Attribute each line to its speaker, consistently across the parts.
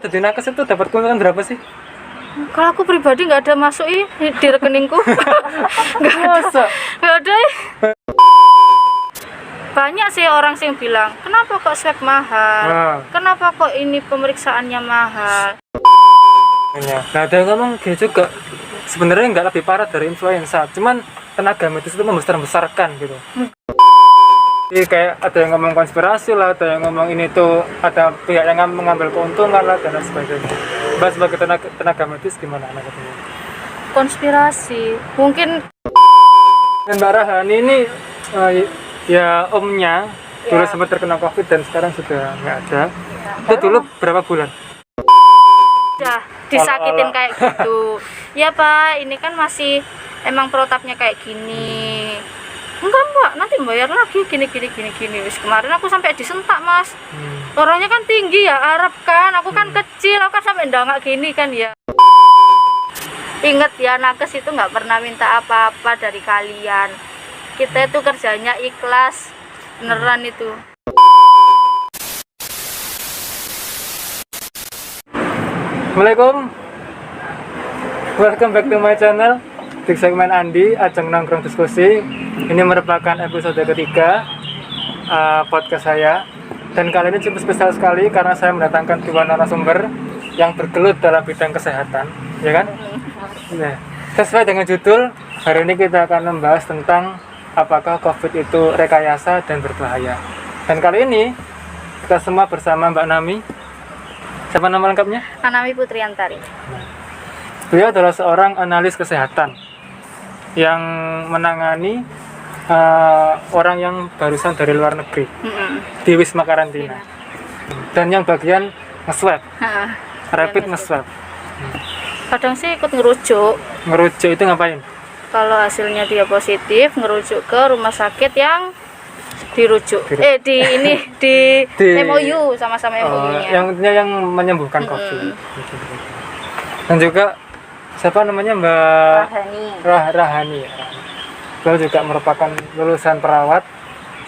Speaker 1: Jadi nakes itu dapat keuntungan berapa sih?
Speaker 2: Kalau aku pribadi nggak ada masuk di rekeningku. Nggak ada. Banyak sih orang sih yang bilang, kenapa kok swab mahal? Kenapa kok ini pemeriksaannya mahal?
Speaker 1: Nah, ada yang ngomong gitu juga. Sebenarnya nggak lebih parah dari influenza, cuman tenaga medis itu membesar-besarkan gitu. Jadi kayak ada yang ngomong konspirasi lah, ada yang ngomong ini tuh ada pihak yang mengambil keuntungan lah dan lain sebagainya. Mbak sebagai tenaga medis gimana anak ketemu?
Speaker 2: Konspirasi, mungkin.
Speaker 1: Dan Mbak Rahani ini ya omnya dulu sempat terkena COVID dan sekarang sudah nggak ada. Itu dulu berapa bulan?
Speaker 2: Udah disakitin kayak gitu. Ya Pak, ini kan masih emang protapnya kayak gini. Enggak Mbak, nanti bayar lagi gini. Wis kemarin aku sampai disentak Mas. Orangnya kan tinggi ya, Arab kan. Aku kan kecil, aku kan sampai ndangak gini kan ya. Ingat ya, nakes itu nggak pernah minta apa-apa dari kalian. Kita itu kerjanya ikhlas, beneran itu.
Speaker 1: Assalamualaikum, welcome back to my channel di segmen Andi Ajeng Nongkrong Diskusi. Ini merupakan episode ketiga podcast saya, dan kali ini cukup spesial sekali karena saya mendatangkan dua narasumber yang bergelut dalam bidang kesehatan, ya kan? Nah, sesuai dengan judul, hari ini kita akan membahas tentang apakah COVID itu rekayasa dan berbahaya. Dan kali ini kita semua bersama Mbak Nami. Siapa nama lengkapnya?
Speaker 2: Nami Putriantari.
Speaker 1: Beliau adalah seorang analis kesehatan yang menangani orang yang barusan dari luar negeri di Wisma Karantina. Dan yang bagian nge-swab, rapid nge-swab.
Speaker 2: Kadang sih ikut ngerujuk.
Speaker 1: Ngerujuk itu ngapain?
Speaker 2: Kalau hasilnya dia positif, ngerujuk ke rumah sakit yang dirujuk. Di MOU, sama-sama MOU-nya.
Speaker 1: Yang menyembuhkan COVID. Dan juga siapa namanya, Mbak Rahani. Beliau juga merupakan lulusan perawat,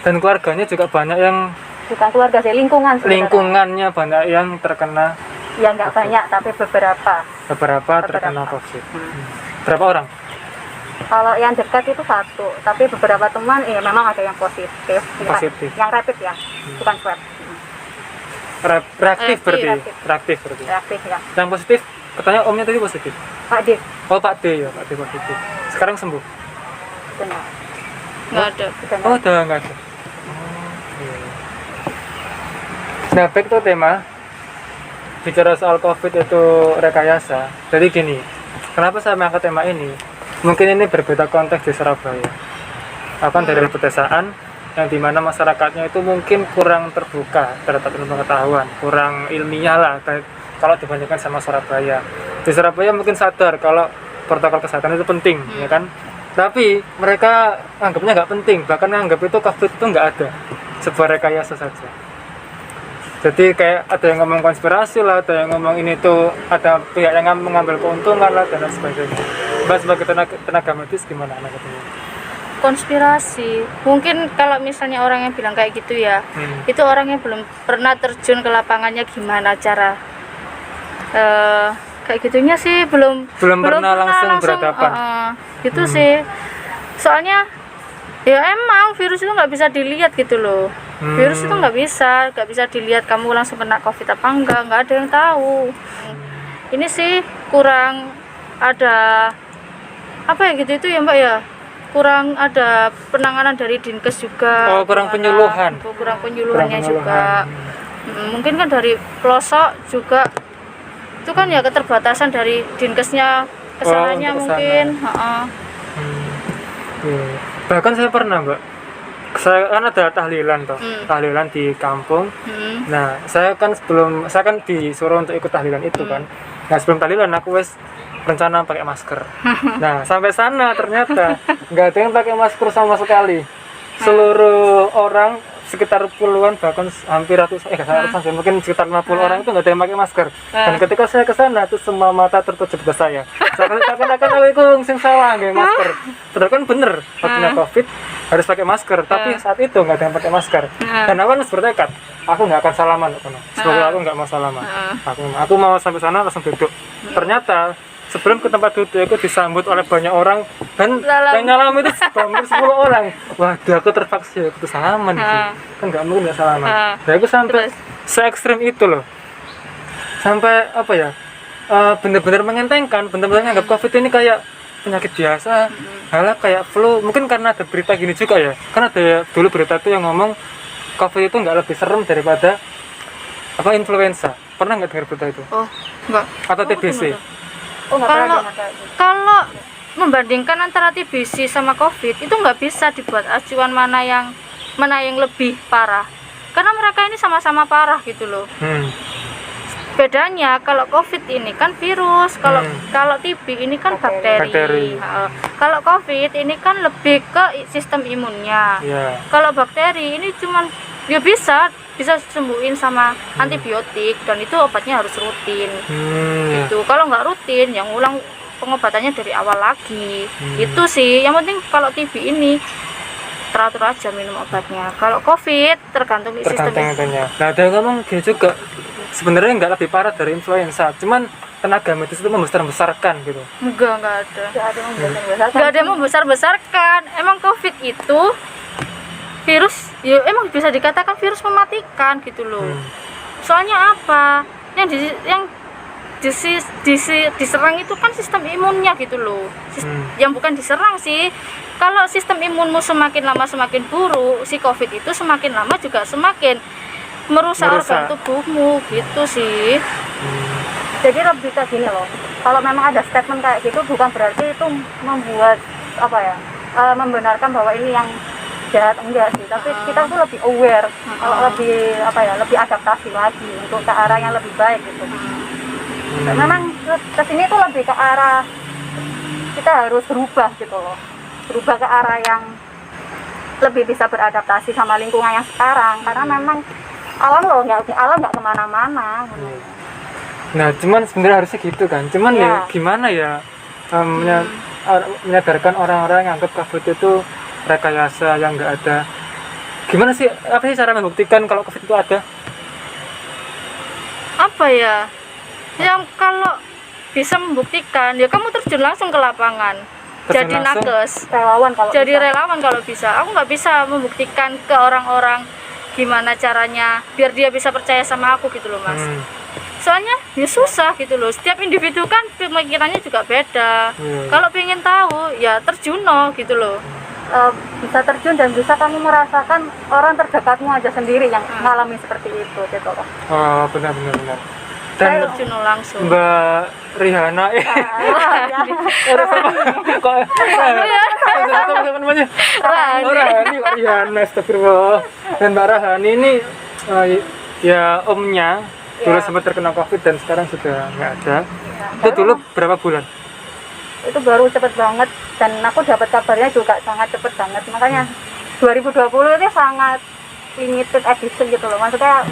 Speaker 1: dan keluarganya juga banyak yang
Speaker 2: bukan keluarga sih, lingkungan sebenarnya.
Speaker 1: Lingkungannya banyak yang terkena.
Speaker 2: Ya nggak banyak, tapi beberapa
Speaker 1: terkena COVID. Berapa orang?
Speaker 2: Kalau yang dekat itu satu, tapi beberapa teman memang ada yang positif. Yang rapid ya, bukan swab.
Speaker 1: Reaktif berarti.
Speaker 2: Reaktif ya.
Speaker 1: Yang positif, katanya omnya tadi positif.
Speaker 2: Pak D.
Speaker 1: Oh, Pak D ya, Pak D positif. Sekarang sembuh?
Speaker 2: Benar. Nggak ada.
Speaker 1: Oh, udah nggak ada. Nah, back to tema. Bicara soal COVID itu rekayasa. Jadi gini, kenapa saya mengangkat tema ini? Mungkin ini berbeda konteks di Surabaya. Akan dari pedesaan yang dimana masyarakatnya itu mungkin kurang terbuka terhadap ilmu pengetahuan, kurang ilmiah lah kalau dibandingkan sama Surabaya. Di Surabaya mungkin sadar kalau protokol kesehatan itu penting, ya kan? Tapi mereka anggapnya nggak penting, bahkan anggap itu COVID itu nggak ada, sebuah rekayasa saja. Jadi kayak ada yang ngomong konspirasi lah, ada yang ngomong ini tuh ada pihak yang mengambil keuntungan lah dan lain sebagainya. Mbak sebagai tenaga medis gimana anak ketemu?
Speaker 2: Konspirasi, mungkin kalau misalnya orang yang bilang kayak gitu ya, itu orang yang belum pernah terjun ke lapangannya, gimana cara kayak gitunya sih, belum pernah langsung berhadapan. Gitu sih, soalnya ya emang virus itu nggak bisa dilihat gitu loh. Virus itu nggak bisa dilihat kamu langsung kena COVID apa nggak ada yang tahu. Ini sih kurang ada apa ya gitu itu ya Mbak ya, kurang ada penanganan dari Dinkes juga.
Speaker 1: Kurang penyuluhan.
Speaker 2: Kurang penyuluhannya juga. Mungkin kan dari pelosok juga itu kan ya keterbatasan dari Dinkesnya kesananya mungkin.
Speaker 1: Bahkan saya pernah Mbak, saya kan ada tahlilan toh, tahlilan di kampung. Nah, saya kan disuruh untuk ikut tahlilan itu kan. Nah, sebelum tahlilan aku rencana pakai masker. Nah, sampai sana ternyata nggak ada yang pakai masker sama sekali. Seluruh orang sekitar puluhan, bahkan hampir ratusan, mungkin sekitar 50 orang itu nggak ada yang pakai masker. Dan ketika saya ke sana itu semua mata tertuju ke saya. Seakan-akan aku sing salah nggak masker. Padahal kan bener, waktunya COVID harus pakai masker, tapi saat itu nggak ada yang pakai masker. Dan aku harus bertekad, aku nggak akan salaman kono. Semoga aku nggak mau salaman. Aku mau sampai sana langsung duduk. Ternyata sebelum ke tempat duduk aku disambut oleh banyak orang dan yang nyalaman itu hampir 10 orang. Waduh, aku terpaksa aku salaman gitu. Kan nggak mungkin nggak salaman. Nah, aku sampai se ekstrim itu loh. Sampai apa ya? Benar-benar mengentengkan, benar-benar nganggap COVID ini kayak penyakit biasa, halah kayak flu. Mungkin karena ada berita gini juga ya. Karena ada dulu berita itu yang ngomong COVID itu nggak lebih serem daripada apa influenza. Pernah nggak dengar berita itu?
Speaker 2: Oh, enggak.
Speaker 1: Atau TBC?
Speaker 2: Kalau membandingkan antara TBC sama COVID itu nggak bisa dibuat acuan mana yang lebih parah. Karena mereka ini sama-sama parah gitu loh. Bedanya kalau COVID ini kan virus, kalau TB ini kan bakteri. Kalau COVID ini kan lebih ke sistem imunnya. Kalau bakteri ini cuman ya bisa sembuhin sama antibiotik dan itu obatnya harus rutin. Gitu. Kalau nggak rutin, yang ulang pengobatannya dari awal lagi. Itu sih. Yang penting kalau TB ini teratur aja minum obatnya. Kalau COVID tergantung sistem
Speaker 1: imunnya. Nah, ada yang ngomong gini juga. Sebenarnya nggak lebih parah dari influenza, cuman tenaga medis itu membesar-besarkan gitu.
Speaker 2: Enggak ada. Nggak ada yang membesar-besarkan. Emang COVID itu virus, ya emang bisa dikatakan virus mematikan gitu loh. Soalnya apa? Diserang itu kan sistem imunnya gitu loh. Yang bukan diserang sih. Kalau sistem imunmu semakin lama semakin buruk, si COVID itu semakin lama juga semakin merusak organ tubuhmu gitu sih.
Speaker 3: Jadi lebih ke gini loh, kalau memang ada statement kayak gitu bukan berarti itu membuat apa ya, membenarkan bahwa ini yang jahat, enggak sih, tapi kita tuh lebih aware, lebih apa ya, lebih adaptasi lagi untuk ke arah yang lebih baik gitu. Memang kesini tuh lebih ke arah kita harus berubah gitu loh, berubah ke arah yang lebih bisa beradaptasi sama lingkungan yang sekarang, karena memang alam nggak kemana-mana.
Speaker 1: Nah, cuman sebenarnya harusnya gitu kan. Cuman ya gimana ya menyadarkan orang-orang yang anggap COVID itu rekayasa yang nggak ada. Gimana sih? Apa sih cara membuktikan kalau COVID itu ada?
Speaker 2: Apa ya? Yang kalau bisa membuktikan, ya kamu terjun langsung ke lapangan. Jadi nakes, relawan kalau bisa. Aku nggak bisa membuktikan ke orang-orang gimana caranya biar dia bisa percaya sama aku gitu loh mas. Soalnya ya susah gitu loh, setiap individu kan pemikirannya juga beda. Kalau pengen tahu ya terjun gitu loh.
Speaker 3: Bisa terjun dan bisa kamu merasakan orang terdekatmu aja sendiri yang mengalami seperti itu gitu loh.
Speaker 1: Oh, benar. Dan
Speaker 2: terjun langsung.
Speaker 1: Mbak Rihanna Rihanna, astagfirullah. Dan Mbak Rahani ini ya omnya dulu sempat terkena COVID dan sekarang sudah nggak ada. Itu dulu berapa bulan?
Speaker 3: Itu baru cepet banget dan aku dapat kabarnya juga sangat cepet banget. Makanya 2020 itu sangat limited edition gitu loh, maksudnya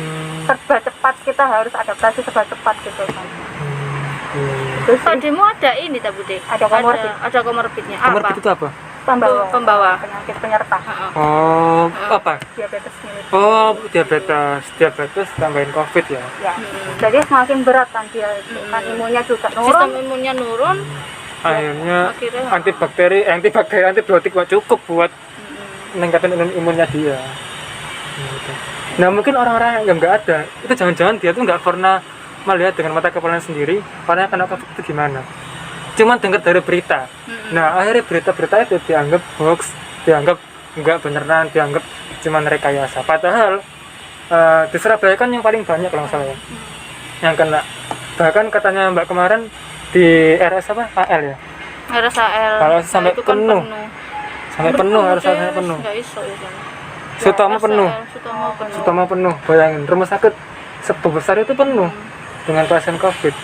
Speaker 3: serba cepat, kita harus adaptasi serba cepat gitu kan.
Speaker 2: Ademu ada ini tak Bude?
Speaker 3: Ada komorbid.
Speaker 2: Ada komorbidnya.
Speaker 1: Komorbid itu apa?
Speaker 2: Pembawa
Speaker 3: penyakit penyerta.
Speaker 1: Oh, apa?
Speaker 3: Diabetes mellitus.
Speaker 1: Oh, diabetes tambahin COVID ya.
Speaker 3: Jadi semakin berat kan dia itu. Kan imunnya juga
Speaker 2: Sistem
Speaker 3: nurun.
Speaker 2: imunnya nurun.
Speaker 1: Akhirnya antibiotik nggak cukup buat meningkatkan imunnya dia. Nah, mungkin orang-orang yang nggak ada itu jangan-jangan dia tuh nggak pernah melihat dengan mata kepalanya sendiri karena kena COVID itu gimana. Cuman dengar dari berita. Nah, akhirnya berita-berita itu dianggap hoax, dianggap nggak beneran, dianggap cuman rekayasa. Padahal di Surabaya kan yang paling banyak kalau nggak salah ya, yang kena. Bahkan katanya Mbak kemarin di RS apa? AL ya?
Speaker 2: RSAL.
Speaker 1: Kalau sampai
Speaker 2: itu kan
Speaker 1: penuh. Sampai penuh, harus sampai penuh.
Speaker 2: Nggak iso ya kan.
Speaker 1: Sutomo penuh. Bayangin, rumah sakit sebesar itu penuh dengan pasien COVID.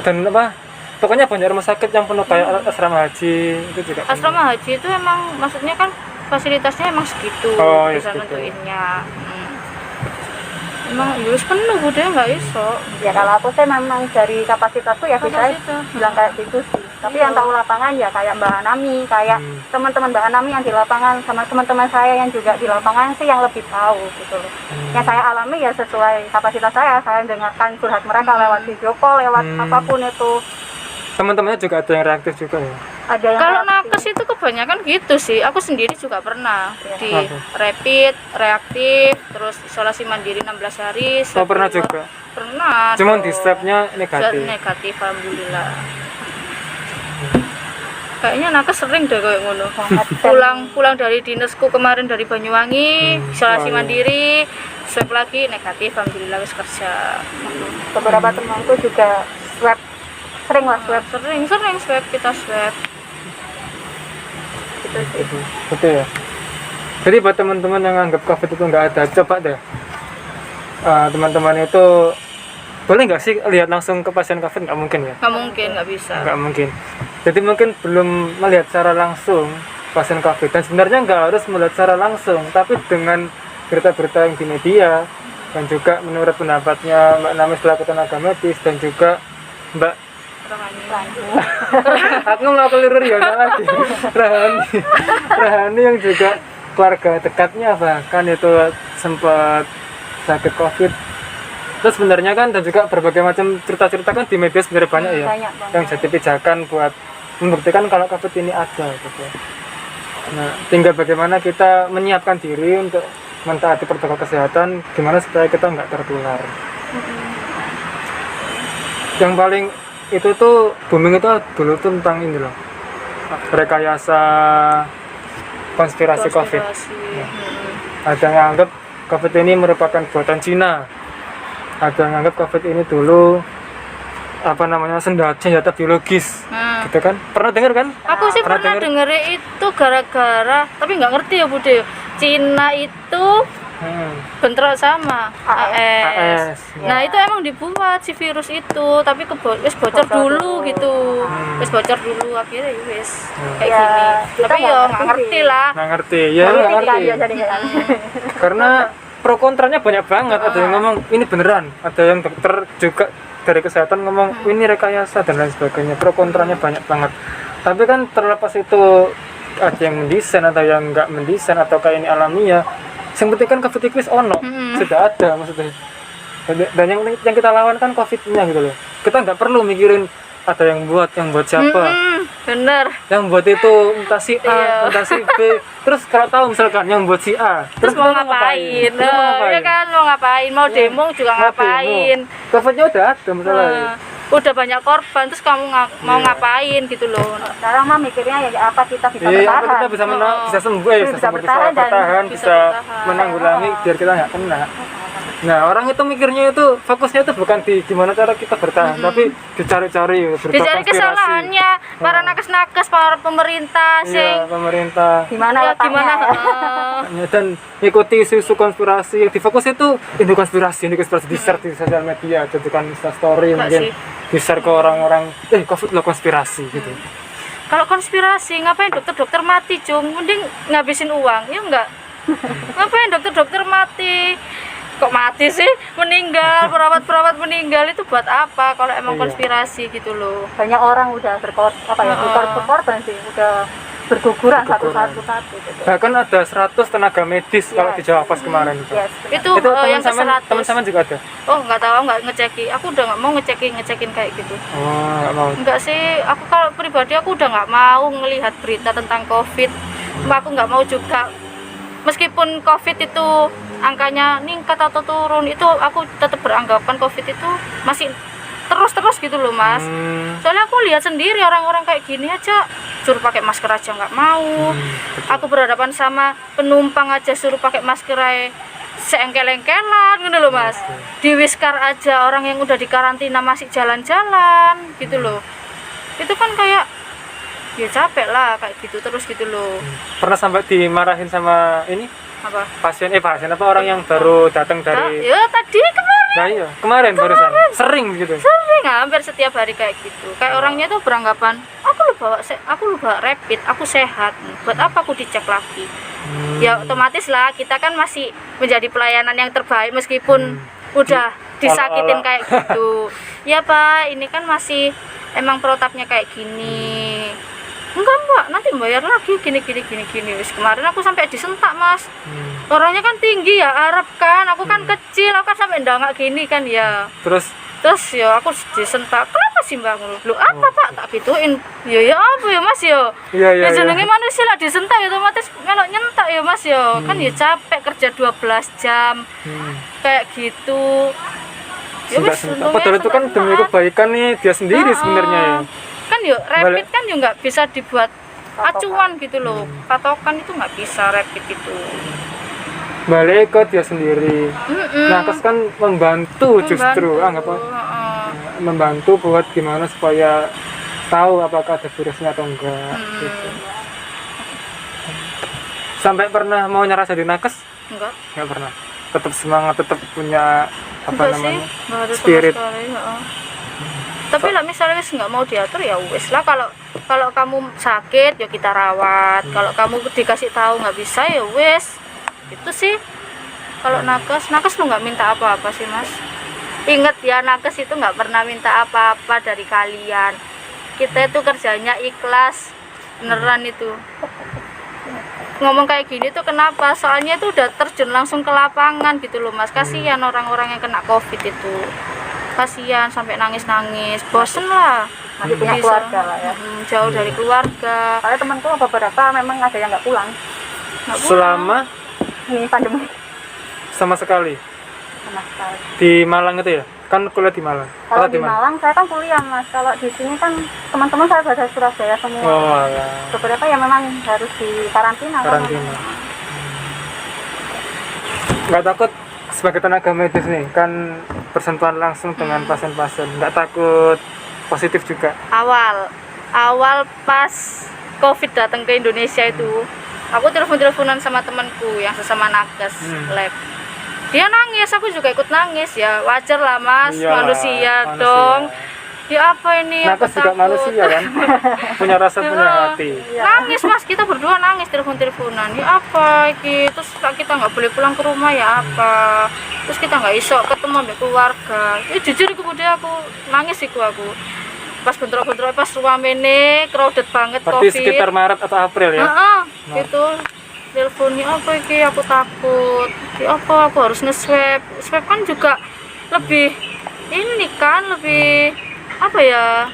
Speaker 1: Dan apa? Pokoknya banyak rumah sakit yang penuh kayak asrama haji itu juga.
Speaker 2: Asrama haji itu emang maksudnya kan fasilitasnya emang segitu.
Speaker 1: Ya
Speaker 2: bisa
Speaker 1: segitu.
Speaker 2: nentuinnya. Emang harus penuh udah nggak iso.
Speaker 3: Ya kalau aku sih memang dari kapasitasku ya bisa bilang kayak gitu sih. Tapi yang tahu lapangan ya kayak Mbak Anami, kayak teman-teman Mbak Anami yang di lapangan sama teman-teman saya yang juga di lapangan sih yang lebih tahu gitu loh. Yang saya alami ya sesuai kapasitas saya dengarkan curhat mereka lewat video call, lewat apapun itu.
Speaker 1: Teman-temannya juga ada yang reaktif juga ya.
Speaker 3: Ada yang
Speaker 2: Kalau
Speaker 3: reaktif.
Speaker 2: nakes itu kebanyakan gitu sih. Aku sendiri juga pernah di
Speaker 1: Oke.
Speaker 2: rapid, reaktif, terus isolasi mandiri 16 hari.
Speaker 1: Oh, pernah
Speaker 2: swab
Speaker 1: juga.
Speaker 2: Pernah.
Speaker 1: Cuman di
Speaker 2: dong.
Speaker 1: swabnya
Speaker 2: Swab
Speaker 1: negatif.
Speaker 2: negatif, alhamdulillah. Kayaknya nakes sering deh kayak ngono. Pulang dari dinasku kemarin dari Banyuwangi, isolasi
Speaker 1: Oh, iya.
Speaker 2: mandiri, swab lagi negatif, alhamdulillah wis kerja.
Speaker 3: Beberapa temanku juga swab, sering lah swab
Speaker 2: Sering swab, kita swab.
Speaker 3: gitu sih.
Speaker 1: Betul ya. Jadi buat teman-teman yang anggap COVID itu nggak ada, coba deh teman-teman itu boleh nggak sih lihat langsung ke pasien COVID? Nggak mungkin ya.
Speaker 2: Nggak mungkin, nggak bisa.
Speaker 1: Nggak mungkin. Jadi mungkin belum melihat secara langsung pasien COVID, dan sebenarnya nggak harus melihat secara langsung, tapi dengan berita-berita yang di media dan juga menurut pendapatnya Mbak Nami selaku tenaga medis dan juga Mbak aku mau keliru ya lagi Rahani yang juga keluarga dekatnya bahkan itu sempat sakit COVID. Terus sebenarnya kan dan juga berbagai macam cerita-cerita kan di media sebenarnya banyak ya
Speaker 3: Banyak banget.
Speaker 1: yang jadi pijakan buat membuktikan kalau COVID ini ada gitu. Nah, tinggal bagaimana kita menyiapkan diri untuk mentaati protokol kesehatan, gimana supaya kita nggak tertular. Yang paling itu tuh booming itu dulu tuh tentang ini loh, rekayasa konspirasi COVID. Ada yang anggap COVID ini merupakan buatan Cina, ada yang anggap COVID ini dulu senjata biologis, gitu kan? Pernah dengar kan?
Speaker 2: Aku sih
Speaker 1: Pernah
Speaker 2: pernah
Speaker 1: denger?
Speaker 2: denger itu gara-gara, tapi nggak ngerti ya Bude. Cina itu bentrok sama AS.
Speaker 1: AS.
Speaker 2: Nah itu emang dibuat si virus itu, tapi wis bocor dulu gitu. Wis bocor dulu akhirnya ya wis kayak
Speaker 3: Ya,
Speaker 2: gini.
Speaker 3: kita
Speaker 2: Tapi
Speaker 3: nggak
Speaker 2: ya
Speaker 3: ngerti
Speaker 2: nggak ngerti
Speaker 3: sih.
Speaker 2: lah.
Speaker 1: Nggak ngerti, ya nggak ngerti. Karena pro kontranya banyak banget. Ada yang ngomong ini beneran, ada yang dokter juga dari kesehatan ngomong ini rekayasa dan lain sebagainya. Pro kontranya banyak banget. Tapi kan terlepas itu ada yang mendesain atau yang nggak mendesain atau kayak ini alamiah. Yang penting kan COVID itu ono, sudah ada maksudnya. Dan yang kita lawan kan COVID-nya gitu loh. Kita nggak perlu mikirin ada yang buat siapa.
Speaker 2: Bener.
Speaker 1: Yang buat itu entah si A,
Speaker 2: Iya.
Speaker 1: entah si B. Terus kalau tahu misalkan yang buat si A,
Speaker 2: Terus mau
Speaker 1: kita
Speaker 2: ngapain?
Speaker 1: Terus mau ngapain?
Speaker 2: Ya kan mau ngapain? Mau demo juga
Speaker 1: Mau
Speaker 2: ngapain?
Speaker 1: demo. COVID-nya udah ada masalahnya.
Speaker 2: Udah banyak korban, terus kamu mau ngapain gitu loh.
Speaker 3: Sekarang mah mikirnya ya apa kita bisa
Speaker 1: Iya, apa
Speaker 3: bertahan.
Speaker 1: kita bisa bisa sembuh,
Speaker 3: Bisa bertahan dan
Speaker 1: bertahan,
Speaker 2: bisa
Speaker 1: bisa
Speaker 2: bertahan.
Speaker 1: menanggulangi biar kita nggak kena. Nah, orang itu mikirnya itu fokusnya itu bukan di gimana cara kita bertahan, tapi dicari-cari
Speaker 2: Dicari kesalahannya para nakes-nakes, para pemerintah sing
Speaker 1: Iya, pemerintah.
Speaker 3: Gimana
Speaker 2: ya
Speaker 3: letaknya
Speaker 2: gimana
Speaker 3: ya?
Speaker 1: Ya, dan ikuti isu konspirasi yang difokus itu ini konspirasi di share di sosial media, jadikan story
Speaker 2: Enggak
Speaker 1: mungkin
Speaker 2: sih.
Speaker 1: di share ke orang-orang COVID lo konspirasi gitu.
Speaker 2: Kalau konspirasi ngapain dokter-dokter mati, Cung? Mending ngabisin uang, ya enggak? Ngapain dokter-dokter mati? Kok mati sih? Meninggal, perawat-perawat meninggal itu buat apa kalau emang
Speaker 1: Iya.
Speaker 2: konspirasi gitu loh.
Speaker 3: Banyak orang udah berkorban sih, udah berguguran satu-satu gitu.
Speaker 1: Bahkan ada 100 tenaga medis kalau di Jawa pas kemarin itu.
Speaker 3: Yes,
Speaker 2: Itu,
Speaker 1: Itu
Speaker 2: yang ke
Speaker 1: teman
Speaker 2: 100.
Speaker 1: sama juga ada.
Speaker 2: Oh, nggak tahu, nggak ngeceki. Aku udah nggak mau ngecekin kayak gitu.
Speaker 1: Oh, nggak mau.
Speaker 2: Enggak sih, aku kalau pribadi aku udah nggak mau ngelihat berita tentang COVID. Aku nggak mau juga, meskipun COVID itu angkanya meningkat atau turun, itu aku tetap beranggapan COVID itu masih terus gitu loh Mas. Soalnya aku lihat sendiri orang-orang kayak gini aja suruh pakai masker aja nggak mau. Aku berhadapan sama penumpang aja suruh pakai masker aja seengkel-engkelan gitu loh Mas. Di Wiskar aja orang yang udah dikarantina masih jalan-jalan gitu loh. Itu kan kayak ya capek lah kayak gitu terus gitu loh.
Speaker 1: Pernah sampai dimarahin sama ini
Speaker 2: Apa?
Speaker 1: pasien apa orang yang baru datang dari
Speaker 2: Ya tadi kemarin
Speaker 1: Nah, iya, kemarin barusan sering gitu.
Speaker 2: sering hampir setiap hari kayak gitu. Kayak orangnya tuh beranggapan aku lu bawa rapid, aku sehat. Buat apa aku dicek lagi? Ya otomatis lah kita kan masih menjadi pelayanan yang terbaik meskipun udah disakitin kayak gitu. Ya Pak, ini kan masih emang protapnya kayak gini. Enggak mbak, nanti bayar lagi gini. Wis kemarin aku sampai disentak mas. Orangnya kan tinggi ya, Arab kan, aku kan kecil, aku kan sampai ndangak gini kan ya.
Speaker 1: Terus
Speaker 2: Ya aku disentak, kenapa sih mbak? Lu apa pak? Tak gituin. Ya apa ya mas ya?
Speaker 1: iya
Speaker 2: Ya jenenge manusia lah disentak ya otomatis melok nyentak ya mas ya. Kan ya capek kerja 12 jam kayak gitu. Ya wis, untungnya
Speaker 1: padahal itu kan
Speaker 2: sentak
Speaker 1: demi
Speaker 2: sentak.
Speaker 1: kebaikan nih dia sendiri sebenarnya ya.
Speaker 2: Kan yuk rapid
Speaker 1: Balik.
Speaker 2: kan yuk nggak bisa dibuat acuan gitu loh. Patokan itu nggak bisa rapid itu.
Speaker 1: Balik ke dia sendiri. Nakes kan membantu justru anggap membantu buat gimana supaya tahu apakah ada virusnya atau enggak gitu. Sampai pernah mau nyerah jadi nakes?
Speaker 2: Enggak
Speaker 1: Pernah. Tetap semangat, tetap punya apa
Speaker 2: enggak sih,
Speaker 1: namanya?
Speaker 2: enggak ada
Speaker 1: spirit.
Speaker 2: sama sekali, heeh. Tapi lah misalnya wis nggak mau diatur ya wis lah, kalau kamu sakit ya kita rawat. Kalau kamu dikasih tahu nggak bisa ya wis. Itu sih. Kalau nakes lu nggak minta apa-apa sih mas. Ingat ya, nakes itu nggak pernah minta apa-apa dari kalian. Kita itu kerjanya ikhlas, beneran itu. Ngomong kayak gini tuh kenapa? Soalnya itu udah terjun langsung ke lapangan gitu loh mas. Kasihan orang-orang yang kena covid itu. Kasihan sampai nangis-nangis, bosen lah.
Speaker 3: Masih punya keluarga lah ya.
Speaker 2: Jauh dari keluarga.
Speaker 3: Soalnya temanku beberapa memang ada yang nggak pulang
Speaker 2: Nggak pulang.
Speaker 1: Selama
Speaker 3: ini pandemi
Speaker 1: sama sekali
Speaker 3: sama sekali.
Speaker 1: di Malang itu ya? Kan kuliah di Malang.
Speaker 3: Kalau
Speaker 1: Atau
Speaker 3: di
Speaker 1: mana?
Speaker 3: Malang saya kan kuliah mas. Kalau di sini kan teman-teman saya berada di Surabaya semua.
Speaker 1: Oh, alah.
Speaker 3: Beberapa yang memang harus di karantina.
Speaker 1: Karantina. Nggak takut sebagai tenaga medis nih, kan bersentuhan langsung dengan pasien-pasien, nggak takut positif juga?
Speaker 2: Awal pas covid datang ke Indonesia itu, aku teleponan sama temanku yang sesama nakes lab. Dia nangis, aku juga ikut nangis ya, wajar lah mas.
Speaker 1: Iyalah,
Speaker 2: manusia dong. Ya apa ini, aku
Speaker 1: nakes juga
Speaker 2: takut.
Speaker 1: manusia kan, punya rasa, punya hati.
Speaker 2: Nangis mas, kita berdua nangis teleponan. Ya apa iki, terus kita nggak boleh pulang ke rumah ya apa, terus kita nggak iso ketemu sama keluarga. Jujur aku nangis iku aku pas bentrok-bentrok pas ruamene crowded banget
Speaker 1: Berarti
Speaker 2: covid.
Speaker 1: sekitar Maret atau April ya?
Speaker 2: Gitu teleponnya apa iki, aku takut. Ya apa, aku harus nge-swab kan juga lebih ini kan, lebih apa ya,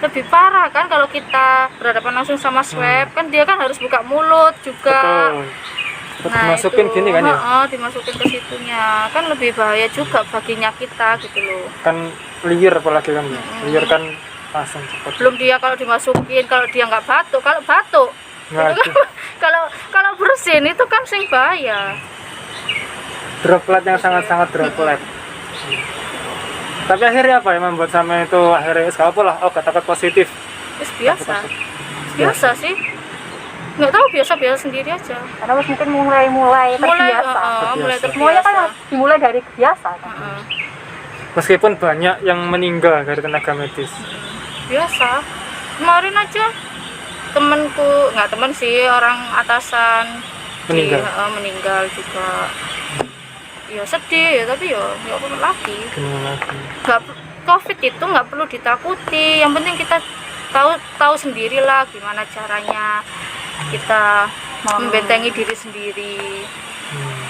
Speaker 2: lebih parah kan kalau kita berhadapan langsung sama swab. Kan dia kan harus buka mulut juga.
Speaker 1: Betul. Dimasukin gini kan ya?
Speaker 2: Dimasukin ke situnya kan lebih bahaya juga baginya kita gitu loh.
Speaker 1: Kan liar apalagi kan ya? Liar kan langsung cepat.
Speaker 2: Belum dia kalau dimasukin, kalau dia nggak batuk, kalau batuk
Speaker 1: Nggak
Speaker 2: itu kan, kalau bersin itu kan sing bahaya.
Speaker 1: Droplet yang sangat-sangat droplet. Tapi akhirnya apa yang membuat sama itu akhirnya apa lah? Oh, kata positif.
Speaker 2: Terus biasa sih, nggak tahu, biasa sendiri aja.
Speaker 3: Karena mungkin mulai terbiasa.
Speaker 2: Mulai
Speaker 3: Semuanya kan
Speaker 2: terbiasa.
Speaker 3: dimulai dari biasa kan.
Speaker 1: Meskipun banyak yang meninggal dari tenaga medis.
Speaker 2: Biasa. Kemarin aja temenku, nggak temen sih, orang atasan
Speaker 1: Meninggal.
Speaker 2: meninggal juga. Ya sedih ya, tapi ya apa lagi.
Speaker 1: Gimana lagi?
Speaker 2: Covid itu nggak perlu ditakuti, yang penting kita tahu sendirilah gimana caranya kita membentengi diri sendiri.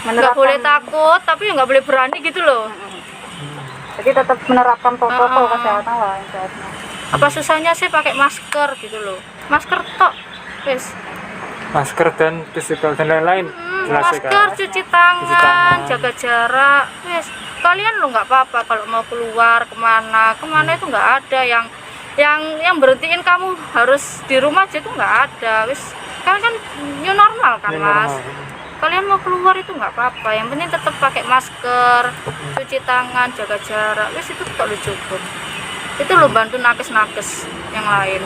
Speaker 2: Nggak boleh takut, tapi nggak boleh berani gitu loh.
Speaker 3: Jadi tetap menerapkan protokol kesehatan lah yang sehatnya.
Speaker 2: Apa susahnya sih pakai masker gitu loh, masker tok wes.
Speaker 1: Masker dan physical dan lain-lain. Jelas ya,
Speaker 2: Masker,
Speaker 1: kan?
Speaker 2: cuci tangan,
Speaker 1: tangan.
Speaker 2: jaga jarak wes. Kalian lo nggak apa-apa kalau mau keluar kemana itu nggak ada yang berhentiin kamu harus di rumah aja, itu nggak ada wes. Kalian kan new normal kan
Speaker 1: New
Speaker 2: mas.
Speaker 1: normal.
Speaker 2: Kalian mau keluar itu nggak apa-apa, yang penting tetap pakai masker, cuci tangan, jaga jarak wes, itu tak lo cukup. Itu lo bantu nakes-nakes yang lain.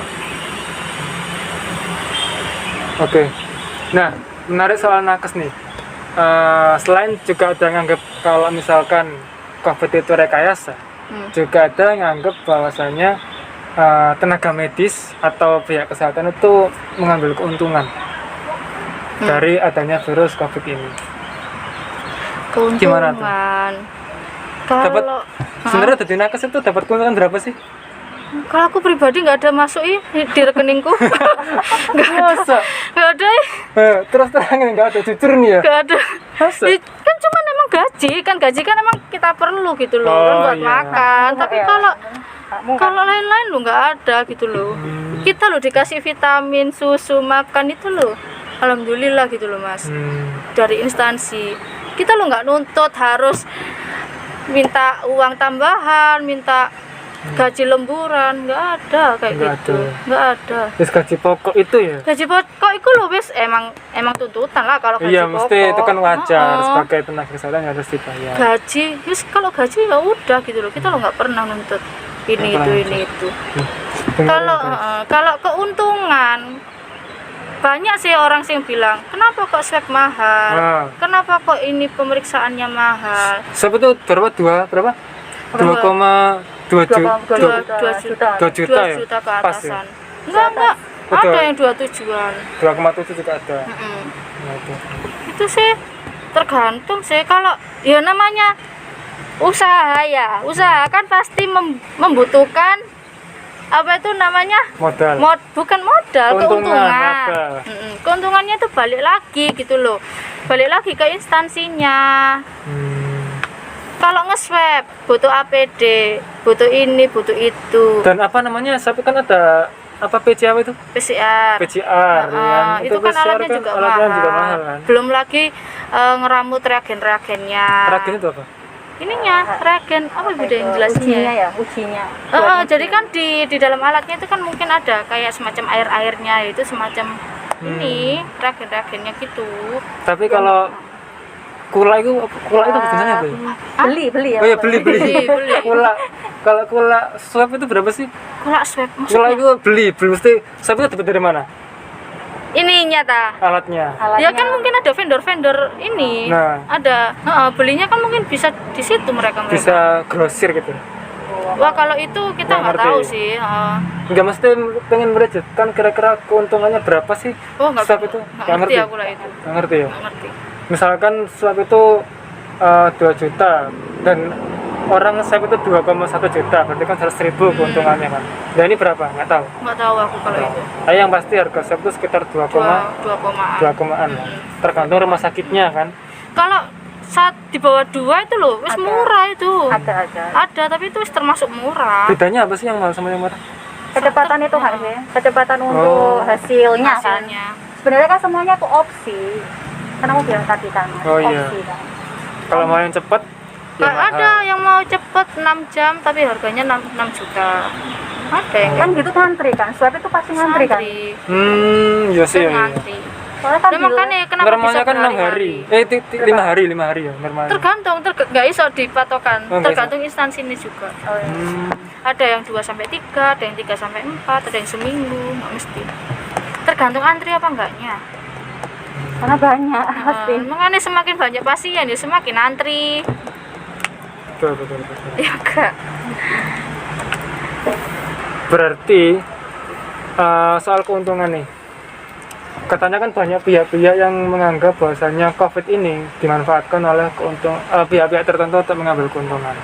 Speaker 1: Oke. Nah, menarik soal nakes nih. Selain juga ada yang nganggap kalau misalkan COVID itu rekayasa, juga ada yang nganggap bahwasanya tenaga medis atau pihak kesehatan itu mengambil keuntungan dari adanya virus COVID ini. Gimana tuh?
Speaker 2: Keuntungan.
Speaker 1: Dapat
Speaker 2: Kalau
Speaker 1: sebenarnya dari nakes itu dapat keuntungan berapa sih?
Speaker 2: Kalau aku pribadi nggak ada masuk di rekeningku.
Speaker 1: Masa?
Speaker 2: Nggak ada
Speaker 1: Terus terangin nggak ada, jujur nih ya.
Speaker 2: nggak ada.
Speaker 1: Masa?
Speaker 2: Kan cuman emang gaji kan emang kita perlu gitu loh,
Speaker 1: Oh,
Speaker 2: kan buat
Speaker 1: iya.
Speaker 2: makan. Tapi
Speaker 3: Ya,
Speaker 2: kalau
Speaker 3: kamu kan
Speaker 2: kalau lain-lain lo nggak ada gitu loh. Kita lo dikasih vitamin, susu, makan itu loh. Alhamdulillah gitu loh mas. Dari instansi kita lo nggak nuntut harus minta uang tambahan, minta gaji lemburan, nggak ada kayak
Speaker 1: Nggak
Speaker 2: gitu,
Speaker 1: ada.
Speaker 2: nggak ada.
Speaker 1: Terus gaji pokok itu ya?
Speaker 2: Gaji pokok itu loh wes emang tuntutan lah kalau gaji
Speaker 1: Iya,
Speaker 2: pokok.
Speaker 1: mesti itu kan wajar
Speaker 2: Heeh.
Speaker 1: sebagai tenaga kesehatan harus dibayar.
Speaker 2: Gaji, terus kalau gaji ya udah gitu loh, kita lo nggak pernah nuntut ini
Speaker 1: Nggak
Speaker 2: itu
Speaker 1: pernah
Speaker 2: ini itu.
Speaker 1: Dengar
Speaker 2: Kalau
Speaker 1: ya, guys.
Speaker 2: kalau keuntungan banyak sih orang sih yang bilang kenapa kok swab mahal,
Speaker 1: Nah.
Speaker 2: kenapa kok ini pemeriksaannya mahal.
Speaker 1: Siapa tuh berapa? 2,2 juta.
Speaker 2: Dua juta
Speaker 1: 2 juta ya?
Speaker 2: juta ke
Speaker 1: Pas ya?
Speaker 2: atasan. Enggak
Speaker 1: Betul.
Speaker 2: ada yang 27-an.
Speaker 1: 2,7 juga ada.
Speaker 2: Mm-mm.
Speaker 1: Nah, itu.
Speaker 2: Itu sih tergantung sih, kalau ya namanya usaha ya, usaha kan pasti membutuhkan apa itu namanya
Speaker 1: Modal.
Speaker 2: bukan modal,
Speaker 1: Keuntungan,
Speaker 2: keuntungan.
Speaker 1: modal.
Speaker 2: Keuntungannya itu balik lagi gitu loh, balik lagi ke instansinya. Kalau nge-swab butuh APD, butuh ini, butuh itu,
Speaker 1: Dan apa namanya? Tapi kan ada apa PCR itu?
Speaker 2: PCR.
Speaker 1: PCR ya.
Speaker 2: Itu kan
Speaker 1: PCR
Speaker 2: alatnya juga
Speaker 1: alatnya
Speaker 2: mahal.
Speaker 1: juga mahal kan.
Speaker 2: Belum lagi ngeramut reagen-reagennya.
Speaker 1: Reagen itu apa?
Speaker 2: Ininya reagen apa beda yang jelasnya?
Speaker 3: ujinya ya, ujinya.
Speaker 2: Jadi kan di dalam alatnya itu kan mungkin ada kayak semacam air-airnya, itu semacam ini reagen-reagennya gitu.
Speaker 1: Tapi kalau kula itu sebenarnya apa ya?
Speaker 3: Beli ya.
Speaker 1: Oh ya beli.
Speaker 2: Beli.
Speaker 1: Kula kalau kula swab itu berapa sih?
Speaker 2: Kalau swab
Speaker 1: Kula
Speaker 2: maksudnya
Speaker 1: itu beli mesti swab itu dapat dari mana?
Speaker 2: ininya ta.
Speaker 1: Alatnya.
Speaker 2: Ya kan mungkin ada vendor-vendor ini.
Speaker 1: Nah.
Speaker 2: Ada. Belinya kan mungkin bisa di situ mereka.
Speaker 1: Bisa grosir gitu.
Speaker 2: Wah kalau itu kita
Speaker 1: Nggak
Speaker 2: nggak
Speaker 1: ngerti.
Speaker 2: tahu sih.
Speaker 1: Enggak mesti pengen merejet kan kira-kira keuntungannya berapa sih?
Speaker 2: Oh nggak
Speaker 1: swab itu?
Speaker 2: nggak ngerti aku lah itu.
Speaker 1: Nggak ngerti ya?
Speaker 2: Nggak ngerti.
Speaker 1: Misalkan swab itu 2 juta dan orang swab itu 2,1 juta, berarti kan 100.000 keuntungannya kan. Dan ini berapa? Nggak tahu.
Speaker 2: Nggak tahu aku kalau itu.
Speaker 1: Tapi yang pasti harga swab itu sekitar 2 komaan. Tergantung rumah sakitnya kan.
Speaker 2: Kalau saat di bawah 2 itu loh, wis
Speaker 3: Ada.
Speaker 2: murah itu.
Speaker 3: Ada.
Speaker 2: Tapi itu wis termasuk murah.
Speaker 1: Bedanya apa sih yang mahal sama yang murah?
Speaker 3: Kecepatan itu nggak sih? Kecepatan untuk hasilnya kan.
Speaker 2: Hasilnya.
Speaker 3: Sebenarnya kan semuanya tuh opsi. Karena aku bilang tadi kan,
Speaker 1: Oh, iya.
Speaker 3: opsi kan.
Speaker 1: Kalau mau yang cepat ya
Speaker 2: Nggak
Speaker 1: mahal.
Speaker 2: ada yang mau cepet 6 jam tapi harganya 6 juta. Ada yang
Speaker 3: Kan gitu ngantri kan, swab itu pasti ngantri kan.
Speaker 1: Iya sih ya.
Speaker 2: Ngantri.
Speaker 3: Soalnya kan
Speaker 2: Ya, makanya kenapa
Speaker 1: Normalnya
Speaker 2: bisa
Speaker 1: kan 6 hari.
Speaker 2: berhari-hari?
Speaker 1: 5 hari ya normalnya.
Speaker 2: Tergantung, nggak iso dipatokan.
Speaker 1: Oh, nggak
Speaker 2: Tergantung instansi ini juga.
Speaker 1: Hmm.
Speaker 2: Ada yang 2 sampai 3, ada yang 3 sampai 4, ada yang seminggu, nggak mesti. Tergantung antri apa enggaknya.
Speaker 3: karena banyak pasti.
Speaker 2: Makanya semakin banyak pasien ya semakin antri.
Speaker 1: Betul.
Speaker 2: Ya enggak.
Speaker 1: Berarti soal keuntungan nih. Katanya kan banyak pihak-pihak yang menganggap bahwasanya COVID ini dimanfaatkan oleh pihak-pihak tertentu untuk mengambil keuntungan.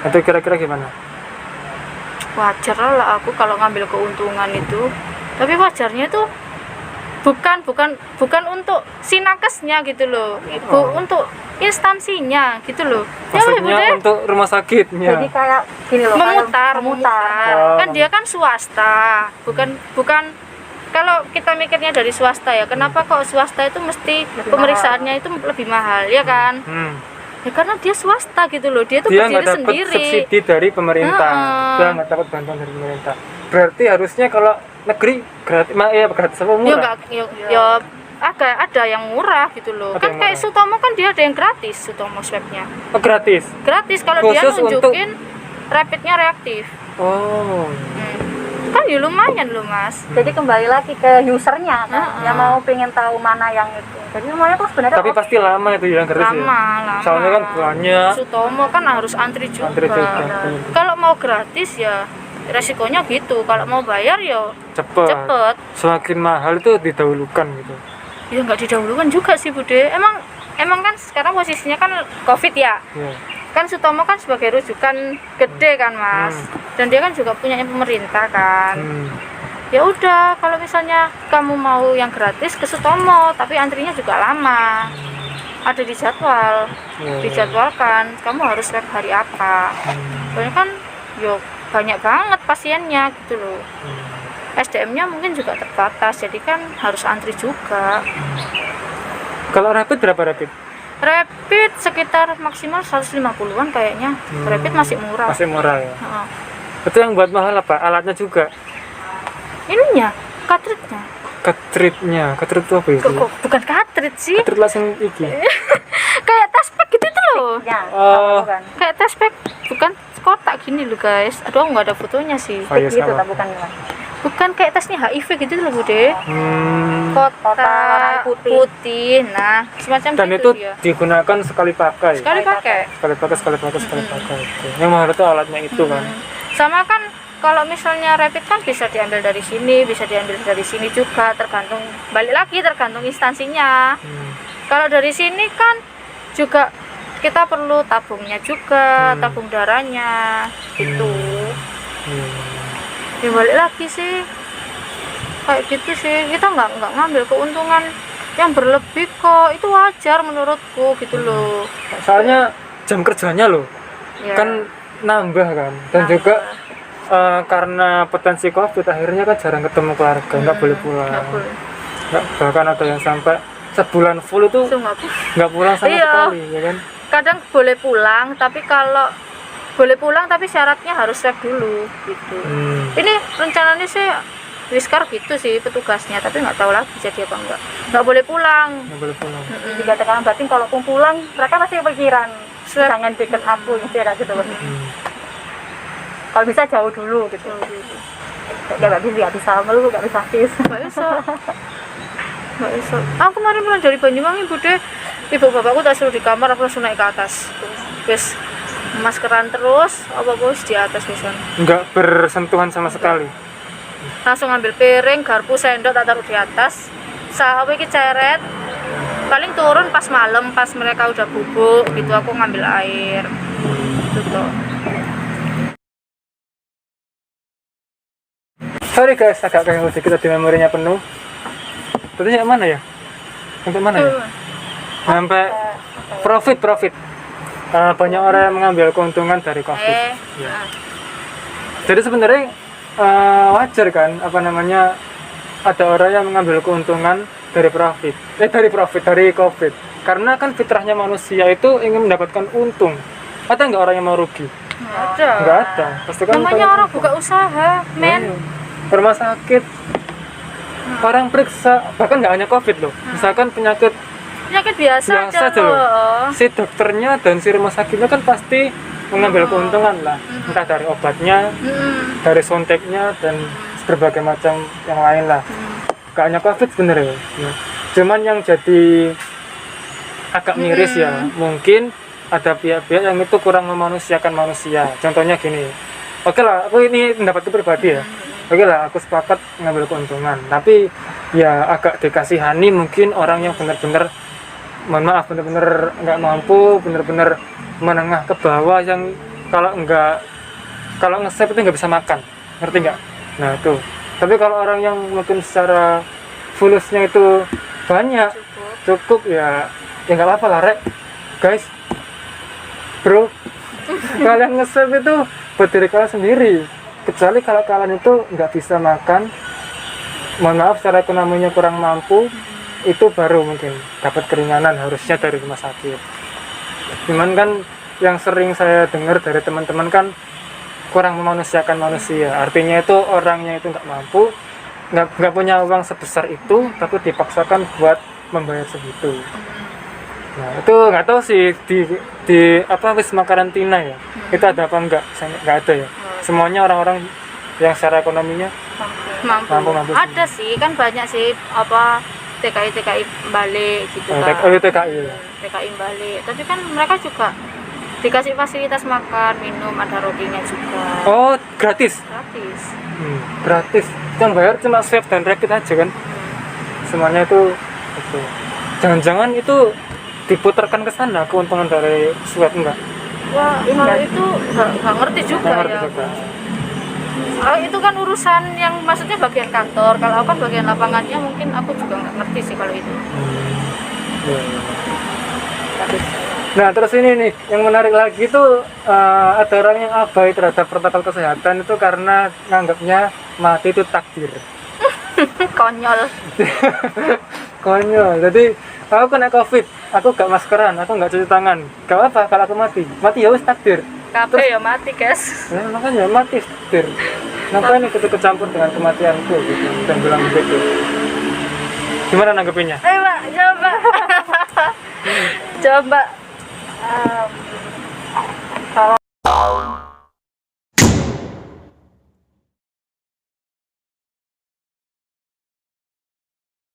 Speaker 1: Itu kira-kira gimana?
Speaker 2: Wajar lah aku kalau ngambil keuntungan itu. Tapi wajarnya itu bukan untuk si nakesnya gitu loh. Untuk instansinya gitu loh.
Speaker 1: Maksudnya
Speaker 2: ya,
Speaker 1: untuk rumah sakitnya.
Speaker 3: Jadi kayak gini loh,
Speaker 2: memutar.
Speaker 1: Oh.
Speaker 2: Kan dia kan swasta, bukan kalau kita mikirnya dari swasta ya, kenapa kok swasta itu mesti
Speaker 3: Lebih
Speaker 2: pemeriksaannya itu lebih mahal ya kan? Ya karena dia swasta gitu loh, dia tuh
Speaker 1: Dia
Speaker 2: berdiri
Speaker 1: nggak dapat
Speaker 2: sendiri.
Speaker 1: subsidi dari pemerintah,
Speaker 2: Heeh.
Speaker 1: dia nggak dapat bantuan dari pemerintah. Berarti harusnya kalau negeri gratis, gratis apa
Speaker 2: Ya
Speaker 1: murah?
Speaker 2: enggak, ya ada yang murah gitu loh.
Speaker 1: Ada
Speaker 2: Kan
Speaker 1: yang
Speaker 2: kayak
Speaker 1: murah.
Speaker 2: Sutomo kan dia ada yang gratis, Sutomo swabnya.
Speaker 1: Oh, gratis.
Speaker 2: Gratis kalau dia
Speaker 1: Khusus
Speaker 2: nunjukin rapidnya reaktif.
Speaker 1: Oh.
Speaker 2: Kan ya lumayan loh mas.
Speaker 3: jadi kembali lagi ke usernya kan,
Speaker 2: Heeh.
Speaker 3: yang mau pengen tahu mana yang itu. Jadi semuanya tuh sebenarnya
Speaker 1: Tapi pasti lama itu yang gratis ya.
Speaker 2: Lama.
Speaker 1: Soalnya kan banyak.
Speaker 2: Sutomo kan harus antri juga.
Speaker 1: Antri juga.
Speaker 2: Kalau mau gratis ya resikonya gitu. Kalau mau bayar ya
Speaker 1: Cepet.
Speaker 2: cepet.
Speaker 1: Semakin mahal itu didahulukan gitu.
Speaker 2: Ya nggak didahulukan juga sih Bude. Emang kan sekarang posisinya kan COVID ya.
Speaker 1: Ya.
Speaker 2: kan Sutomo kan sebagai rujukan gede kan Mas, dan dia kan juga punya pemerintah kan. Ya udah, kalau misalnya kamu mau yang gratis ke Sutomo, tapi antrinya juga lama, ada di jadwal, dijadwalkan kamu harus swab hari apa. Soalnya kan yo banyak banget pasiennya gitu loh. SDM-nya mungkin juga terbatas, jadi kan harus antri juga.
Speaker 1: Kalau rapid berapa rapid?
Speaker 2: Rapid sekitar maksimal 150-an kayaknya. Rapid masih murah.
Speaker 1: Masih murah ya.
Speaker 2: Heeh.
Speaker 1: Itu yang buat mahal apa? Alatnya juga.
Speaker 2: Ininya, cartridge-nya.
Speaker 1: Cartridge itu apa itu?
Speaker 2: Bukan cartridge sih.
Speaker 1: Cartridge langsung iki.
Speaker 2: Kayak taspack gitu tuh loh.
Speaker 3: Ya,
Speaker 1: Oh.
Speaker 3: bukan.
Speaker 2: Kayak taspack, bukan kotak gini loh guys. Aduh, aku nggak ada fotonya sih.
Speaker 1: Oh, iya,
Speaker 3: Gitu
Speaker 1: sama.
Speaker 3: tak bukan ya.
Speaker 2: Bukan kayak tasnya HIV gitu loh Bude.
Speaker 3: Kotak warna
Speaker 2: Kotak
Speaker 3: putih.
Speaker 2: putih. Nah, semacam
Speaker 1: Dan
Speaker 2: gitu
Speaker 1: itu
Speaker 2: dia.
Speaker 1: digunakan sekali pakai.
Speaker 2: Sekali pakai.
Speaker 1: Sekali pakai. Oke. Yang mahal itu alatnya itu kan.
Speaker 2: Sama kan kalau misalnya rapid kan bisa diambil dari sini, bisa diambil dari sini juga, tergantung, balik lagi tergantung instansinya. Kalau dari sini kan juga kita perlu tabungnya juga, tabung darahnya gitu. Ya balik lagi sih kayak gitu sih, kita nggak ngambil keuntungan yang berlebih kok, itu wajar menurutku gitu loh.
Speaker 1: Soalnya jam kerjanya loh
Speaker 2: Ya.
Speaker 1: kan nambah kan, dan juga karena potensi COVID akhirnya kan jarang ketemu keluarga, nggak boleh pulang.
Speaker 2: Nggak boleh.
Speaker 1: Bahkan ada yang sampai sebulan full itu
Speaker 2: Itu nggak boleh.
Speaker 1: nggak pulang sama
Speaker 2: Iya.
Speaker 1: sekali ya kan.
Speaker 2: Kadang boleh pulang, tapi kalau boleh pulang tapi syaratnya harus swab dulu gitu. Ini rencananya sih Wiskar gitu sih petugasnya, tapi nggak tahu lagi jadi apa enggak. Nggak boleh pulang.
Speaker 1: Nggak boleh pulang.
Speaker 3: Juga tekanan batin kalau pulang mereka masih pikiran
Speaker 2: Swab.
Speaker 3: jangan deket aku kayak gitu. Kalau bisa jauh dulu gitu. Nggak bisa melulu, nggak bisa kiss.
Speaker 2: Nggak bisa. Nggak bisa. Aku kemarin pulang dari Banyuwangi Bude, ibu bapakku tak suruh di kamar, aku langsung naik ke atas. Wes maskeran terus, apa bos di atas bisa.
Speaker 1: Nggak bersentuhan sama sekali.
Speaker 2: Langsung ambil piring, garpu, sendok tak taruh di atas. Sampai iki ceret. Paling turun pas malam, pas mereka udah bubuk gitu, aku ngambil air. Gitu.
Speaker 1: Sorry guys, agak keganggu dikit tadi memorinya penuh. Tadi yang mana ya? Sampai mana ya? Sampai profit. Banyak orang yang mengambil keuntungan dari COVID. Ya. Jadi sebenarnya wajar kan, apa namanya, ada orang yang mengambil keuntungan dari dari COVID. Karena kan fitrahnya manusia itu ingin mendapatkan untung. Ada nggak orang yang mau rugi?
Speaker 2: Ada.
Speaker 1: Nggak ada. Pasti kan
Speaker 2: Namanya
Speaker 1: pengen
Speaker 2: orang
Speaker 1: untung.
Speaker 2: buka usaha, men.
Speaker 1: Rumah sakit, orang periksa, bahkan nggak hanya COVID loh. Misalkan penyakit
Speaker 2: Penyakit biasa aja
Speaker 1: aja loh.
Speaker 2: loh.
Speaker 1: Si dokternya dan si rumah sakitnya kan pasti mengambil keuntungan lah, entah dari obatnya, dari suntiknya, dan berbagai macam yang lain lah. Gak hanya COVID sebenarnya. Ya. Cuman yang jadi agak miris ya, mungkin ada pihak-pihak yang itu kurang memanusiakan manusia. Contohnya gini, oke lah, aku ini pendapatku pribadi ya. Oke lah, aku sepakat mengambil keuntungan, tapi ya agak dikasihani mungkin orang yang benar-benar, mohon maaf, benar-benar nggak mampu, benar-benar menengah ke bawah, yang kalau nge-save itu nggak bisa makan, ngerti nggak? Nah itu. Tapi kalau orang yang mungkin secara fulusnya itu banyak, cukup ya nggak apa-apa lah, rek, guys, bro, kalian nge-save itu buat diri kalian sendiri. Kecuali kalau kalian itu nggak bisa makan, mohon maaf, secara ekonominya kurang mampu, itu baru mungkin dapat keringanan harusnya dari rumah sakit. Cuman kan yang sering saya dengar dari teman-teman kan kurang memanusiakan manusia. Artinya itu orangnya itu nggak mampu, nggak punya uang sebesar itu, tapi dipaksakan buat membayar segitu. Nah itu nggak tahu sih di apa wisma karantina ya, itu ada apa enggak? Nggak ada ya. Semuanya orang-orang yang secara ekonominya mampu
Speaker 2: Ada sih, kan banyak sih apa TKI balik gitu kan.
Speaker 1: TKI.
Speaker 2: TKI balik. Tapi kan mereka juga dikasih fasilitas makan, minum, ada rotinya juga.
Speaker 1: Oh, gratis.
Speaker 2: Gratis.
Speaker 1: Gratis. Yang bayar cuma swab dan rapid aja kan. Semuanya itu. Jangan-jangan itu diputarkan ke sana keuntungan dari swab, enggak?
Speaker 2: Wah, kalau itu nggak ngerti juga
Speaker 1: Nggak ngerti
Speaker 2: ya.
Speaker 1: juga.
Speaker 2: Itu kan urusan yang maksudnya bagian kantor. Kalau aku kan bagian lapangannya mungkin aku juga nggak ngerti sih kalau itu.
Speaker 1: Iya, iya. Nah terus ini nih yang menarik lagi tuh ada orang yang abai terhadap protokol kesehatan itu karena nganggapnya mati itu takdir.
Speaker 2: Konyol.
Speaker 1: Konyol. Jadi aku kena covid, aku gak maskeran, aku gak cuci tangan, gak apa kalau aku mati ya wis takdir.
Speaker 2: Kabeh ya mati, guys.
Speaker 1: Nah, makanya mati takdir. Ngapain ikut kecampur dengan kematianku gitu dan bilang begitu. Gimana nanggepinnya?
Speaker 2: Ayo, Mbak, coba. Coba.